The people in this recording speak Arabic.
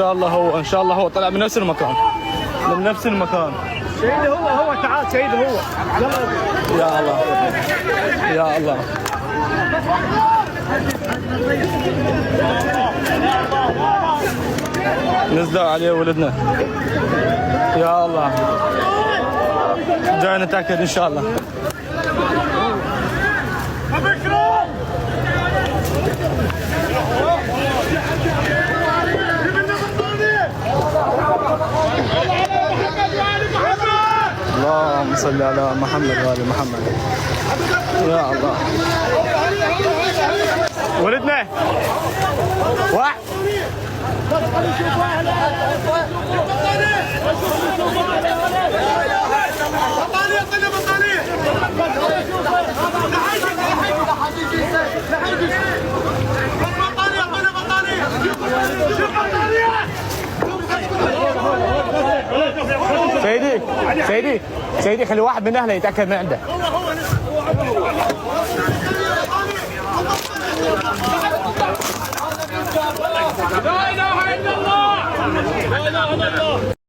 شاء الله هو، ان شاء الله هو طلع من نفس المكان، من نفس المكان. سيدي هو تعال سيدي هو. يا الله يا الله. نزلوا عليه ولدنا. يا الله. جاي نتاكد ان شاء الله. اللهم صل على محمد وآل محمد. يا الله. ولدنا واحد. سيدي سيدي سيدي خلي واحد من اهله يتاكد من عنده. لا اله الا الله. لا اله الا الله.